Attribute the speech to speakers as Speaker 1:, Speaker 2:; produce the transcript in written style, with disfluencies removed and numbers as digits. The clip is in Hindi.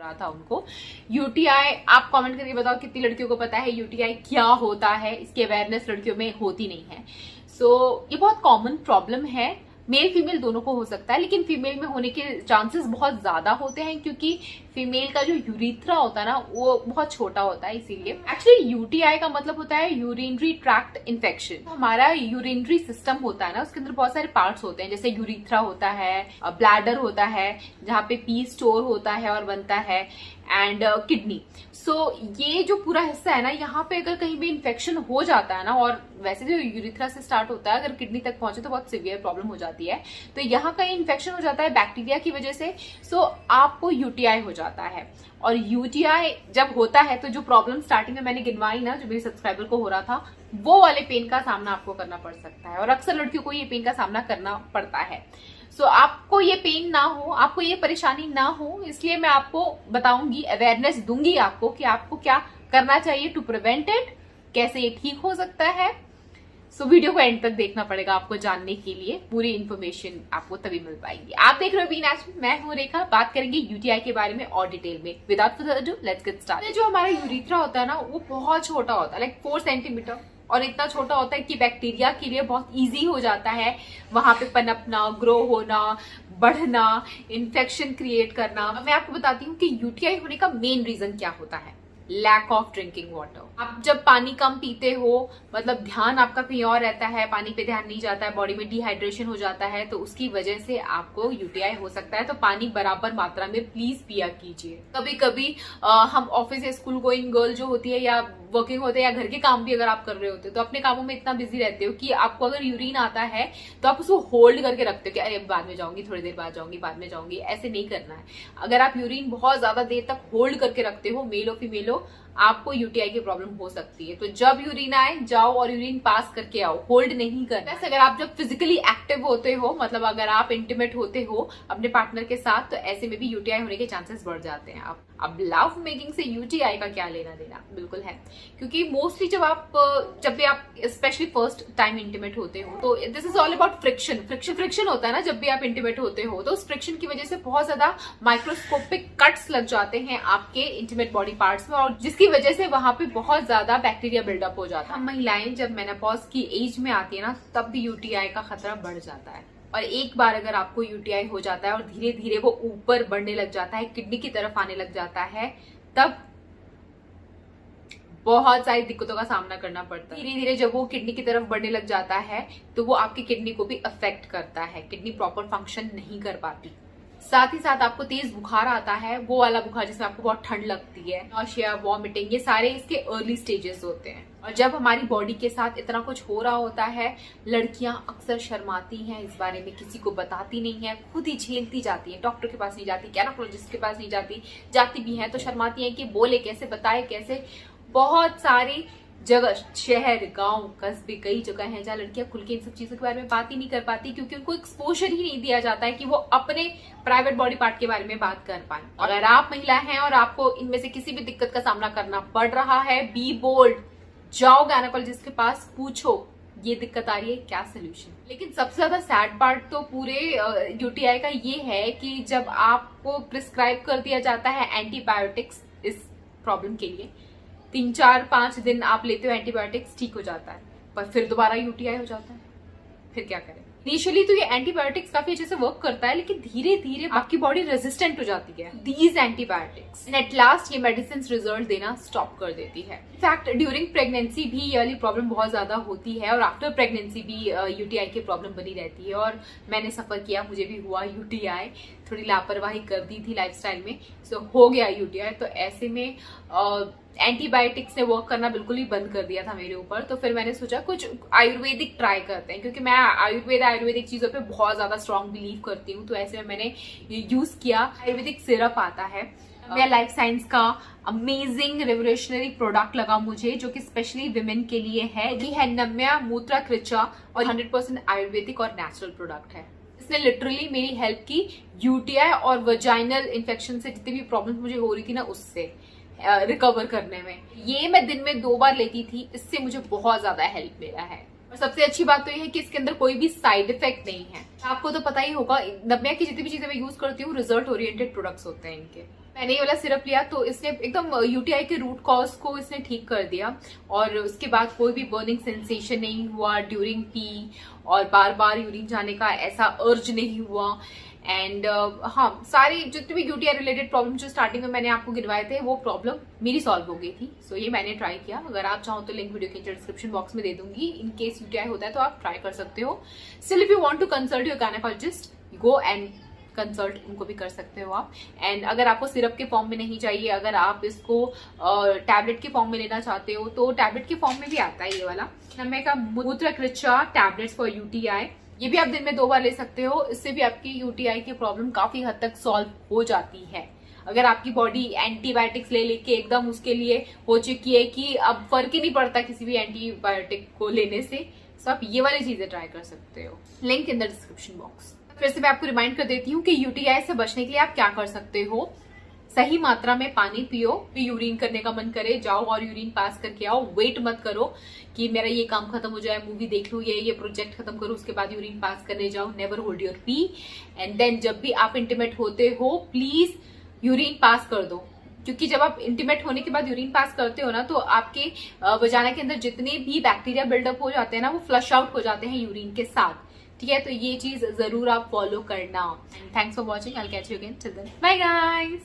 Speaker 1: रहा था उनको। यूटीआई, आप कमेंट करके बताओ कितनी लड़कियों को पता है यूटीआई क्या होता है। इसकी अवेयरनेस लड़कियों में होती नहीं है। ये बहुत कॉमन प्रॉब्लम है, मेल फीमेल दोनों को हो सकता है, लेकिन फीमेल में होने के चांसेस बहुत ज्यादा होते हैं क्योंकि फीमेल का जो यूरिथ्रा होता है ना वो बहुत छोटा होता है, इसीलिए। एक्चुअली यूटीआई का मतलब होता है यूरिनरी ट्रैक्ट इन्फेक्शन। हमारा यूरिनरी सिस्टम होता है ना, उसके अंदर बहुत सारे पार्ट्स होते हैं, जैसे यूरिथ्रा होता है, ब्लैडर होता है जहाँ पे पी स्टोर होता है और बनता है, एंड किडनी। ये जो पूरा हिस्सा है ना, यहाँ पे अगर कहीं भी इन्फेक्शन हो जाता है ना, और वैसे जो यूरिथ्रा से स्टार्ट होता है अगर किडनी तक पहुंचे तो बहुत सिवियर प्रॉब्लम हो जाती है। तो यहाँ कहीं इन्फेक्शन हो जाता है बैक्टीरिया की वजह से, आपको यूटीआई हो जाता है। और यूटीआई जब होता है तो जो प्रॉब्लम स्टार्टिंग में मैंने गिनवाई ना, जो मेरे सब्सक्राइबर को हो रहा था, वो वाले पेन का सामना आपको करना पड़ सकता है, और अक्सर लड़कियों को ये पेन का सामना करना पड़ता है। आपको ये पेन ना हो, आपको ये परेशानी ना हो, इसलिए मैं आपको बताऊंगी, अवेयरनेस दूंगी आपको कि आपको क्या करना चाहिए टू प्रिवेंट इट, कैसे ये ठीक हो सकता है। वीडियो को एंड तक देखना पड़ेगा आपको जानने के लिए, पूरी इन्फॉर्मेशन आपको तभी मिल पाएगी। आप देख रहे हो बी नेचुरल, मैं हूं रेखा। बात करेंगे यूटीआई के बारे में और डिटेल में। Without further ado let's get started. जो हमारा यूरिथ्रा होता है ना, वो बहुत छोटा होता है, लाइक 4 सेंटीमीटर, और इतना छोटा होता है कि बैक्टीरिया के लिए बहुत इजी हो जाता है वहां पे पनपना, ग्रो होना, बढ़ना, इन्फेक्शन क्रिएट करना। मैं आपको बताती हूँ कि यूटीआई होने का मेन रीजन क्या होता है। Lack of drinking water. आप जब पानी कम पीते हो, मतलब ध्यान आपका कहीं और रहता है, पानी पे ध्यान नहीं जाता है, बॉडी में डिहाइड्रेशन हो जाता है, तो उसकी वजह से आपको यूटीआई हो सकता है। तो पानी बराबर मात्रा में प्लीज पिया कीजिए। कभी कभी हम ऑफिस या स्कूल गोइंग गर्ल जो होती है, या वर्किंग होते हैं, या घर के काम भी अगर आप कर रहे होते हो, तो अपने कामों में इतना बिजी रहते हो कि आपको अगर यूरिन आता है तो आप उसको होल्ड करके रखते हो कि अरे बाद में जाऊंगी, थोड़ी देर बाद जाऊंगी, बाद में जाऊंगी। ऐसे नहीं करना है। अगर आप यूरिन बहुत ज्यादा देर तक होल्ड करके रखते हो, मेल हो फीमेल हो, आपको यूटीआई की प्रॉब्लम हो सकती है। तो जब यूरिन आए जाओ और यूरिन पास करके आओ, होल्ड नहीं करना। अगर आप जब फिजिकली एक्टिव होते हो, मतलब अगर आप इंटीमेट होते हो अपने पार्टनर के साथ, तो ऐसे में भी यूटीआई होने के चांसेस बढ़ जाते हैं। अब लव मेकिंग से यूटीआई का क्या लेना देना, बिल्कुल है, क्योंकि मोस्टली जब भी आप स्पेशली फर्स्ट टाइम इंटीमेट होते हो, तो this is all about friction होता है ना। जब भी आप इंटीमेट होते हो तो उस फ्रिक्शन की वजह से बहुत ज्यादा माइक्रोस्कोपिक कट्स लग जाते हैं आपके इंटीमेट बॉडी पार्ट्स में, और जिसकी वजह से वहां पे बहुत ज्यादा बैक्टीरिया बिल्डअप हो जाता है। महिलाएं जब मेनोपॉज की एज में आती है ना, तब भी यूटीआई का खतरा बढ़ जाता है। और एक बार अगर आपको यूटीआई हो जाता है और धीरे धीरे वो ऊपर बढ़ने लग जाता है, किडनी की तरफ आने लग जाता है, तब बहुत सारी दिक्कतों का सामना करना पड़ता है। धीरे धीरे जब वो किडनी की तरफ बढ़ने लग जाता है तो वो आपकी किडनी को भी अफेक्ट करता है, किडनी प्रॉपर फंक्शन नहीं कर पाती। साथ ही साथ आपको तेज बुखार आता है, वो वाला बुखार जिसमें आपको बहुत ठंड लगती है, नॉशिया, वॉमिटिंग, ये सारे इसके अर्ली स्टेजेस होते हैं। और जब हमारी बॉडी के साथ इतना कुछ हो रहा होता है, लड़कियां अक्सर शर्माती हैं, इस बारे में किसी को बताती नहीं है, खुद ही झेलती जाती हैं, डॉक्टर के पास नहीं जाती, गायनेकोलॉजिस्ट के पास नहीं जाती भी हैं तो शर्माती हैं कि बोले कैसे, बताए कैसे। बहुत सारी जगह, शहर, गांव, कस्बे, कई जगह हैं जहां लड़कियां खुल के इन सब चीजों के बारे में बात ही नहीं कर पाती, क्योंकि उनको एक्सपोजर ही नहीं दिया जाता है कि वो अपने प्राइवेट बॉडी पार्ट के बारे में बात कर पाए। अगर आप महिला हैं और आपको इनमें से किसी भी दिक्कत का सामना करना पड़ रहा है, बी बोल्ड, जाओ गायनेकोलॉजिस्ट के पास, पूछो ये दिक्कत आ रही है, क्या सोल्यूशन। लेकिन सबसे ज्यादा सैड पार्ट तो पूरे यूटीआई का ये है कि जब आपको प्रिस्क्राइब कर दिया जाता है एंटीबायोटिक्स इस प्रॉब्लम के लिए, 3, 4, 5 दिन आप लेते हो एंटीबायोटिक्स, ठीक हो जाता है, पर फिर दोबारा यूटीआई हो जाता है, फिर क्या करें। इनिशियली तो ये एंटीबायोटिक्स काफी अच्छे से वर्क करता है, लेकिन धीरे धीरे आपकी बॉडी रेजिस्टेंट हो जाती है these antibiotics, and at last ये मेडिसिन रिजल्ट देना स्टॉप कर देती है। इनफैक्ट ड्यूरिंग प्रेगनेंसी भी ये वाली प्रॉब्लम बहुत ज्यादा होती है, और आफ्टर प्रेगनेंसी भी यूटीआई की प्रॉब्लम बनी रहती है। और मैंने सफर किया, मुझे भी हुआ यूटीआई, थोड़ी लापरवाही कर दी थी लाइफस्टाइल में, हो गया यूटीआई। तो ऐसे में एंटीबायोटिक्स ने वर्क करना बिल्कुल ही बंद कर दिया था मेरे ऊपर। तो फिर मैंने सोचा कुछ आयुर्वेदिक ट्राई करते हैं, क्योंकि मैं आयुर्वेदिक चीजों पे बहुत ज्यादा स्ट्रॉन्ग बिलीव करती हूँ। तो ऐसे में मैंने यूज किया, आयुर्वेदिक सिरप आता है, मैं लाइफ साइंस का अमेजिंग रेवोल्यूशनरी प्रोडक्ट लगा मुझे, जो कि स्पेशली विमेन के लिए है। ये है नम्या मूत्रा कृचा, और 100% आयुर्वेदिक और नेचुरल प्रोडक्ट है। इसने लिटरली मेरी हेल्प की यूटीआई और वजाइनल इन्फेक्शन से, जितनी भी प्रॉब्लम मुझे हो रही थी ना, उससे रिकवर करने में। ये मैं दिन में 2 बार लेती थी, इससे मुझे बहुत ज्यादा हेल्प मिला है। और सबसे अच्छी बात तो ये है कि इसके अंदर कोई भी साइड इफेक्ट नहीं है। आपको तो पता ही होगा, नम्या की जितनी भी चीजें मैं यूज करती हूँ रिजल्ट ओरिएंटेड प्रोडक्ट्स होते हैं इनके। मैंने ये वाला सिरप लिया तो इसने एकदम यूटीआई के रूट कॉज को इसने ठीक कर दिया, और उसके बाद कोई भी बर्निंग सेंसेशन नहीं हुआ ड्यूरिंग पी, और बार बार यूरिन जाने का ऐसा अर्ज नहीं हुआ। एंड हाँ, सारी जितनी भी यूटीआई रिलेटेड प्रॉब्लम जो स्टार्टिंग में मैंने आपको गिनवाए थे वो प्रॉब्लम मेरी सॉल्व हो गई थी। सो ये मैंने ट्राई किया। अगर आप चाहो तो लिंक वीडियो के डिस्क्रिप्शन बॉक्स में दे दूंगी। इन केस यूटीआई होता है तो आप ट्राई कर सकते हो। Still if you want to consult your gynaecologist, go and consult, उनको भी कर सकते हो आप। एंड अगर आपको सिरप के फॉर्म में नहीं चाहिए, अगर आप इसको टैबलेट के फॉर्म में लेना चाहते हो तो टैबलेट के फॉर्म में भी आता है ये वाला नम्य का मूत्रकृचा टैबलेट्स फॉर यूटीआई। ये भी आप दिन में 2 बार ले सकते हो। इससे भी आपकी यूटीआई की प्रॉब्लम काफी हद तक सॉल्व हो जाती है। अगर आपकी बॉडी एंटीबायोटिक्स ले लेके एकदम उसके लिए हो चुकी है कि अब फर्क ही नहीं पड़ता किसी भी एंटीबायोटिक को लेने से, तो आप ये वाली चीजें ट्राई कर सकते हो। Link in the description box. फिर से मैं आपको रिमाइंड कर देती हूँ कि यूटीआई से बचने के लिए आप क्या कर सकते हो। सही मात्रा में पानी पियो। यूरिन करने का मन करे जाओ और यूरिन पास करके आओ। वेट मत करो कि मेरा ये काम खत्म हो जाए, मूवी देख लूं, ये प्रोजेक्ट खत्म करूं, उसके बाद यूरिन पास करने जाओ। Never hold your pee. And then जब भी आप इंटीमेट होते हो प्लीज यूरिन पास कर दो, क्योंकि जब आप इंटीमेट होने के बाद यूरिन पास करते हो ना तो आपके वजाना के अंदर जितने भी बैक्टीरिया बिल्डअप हो जाते हैं ना वो फ्लश आउट हो जाते हैं यूरिन के साथ। ठीक है, तो ये चीज जरूर आप फॉलो करना। Thanks for watching. I will catch you again. Till then bye guys.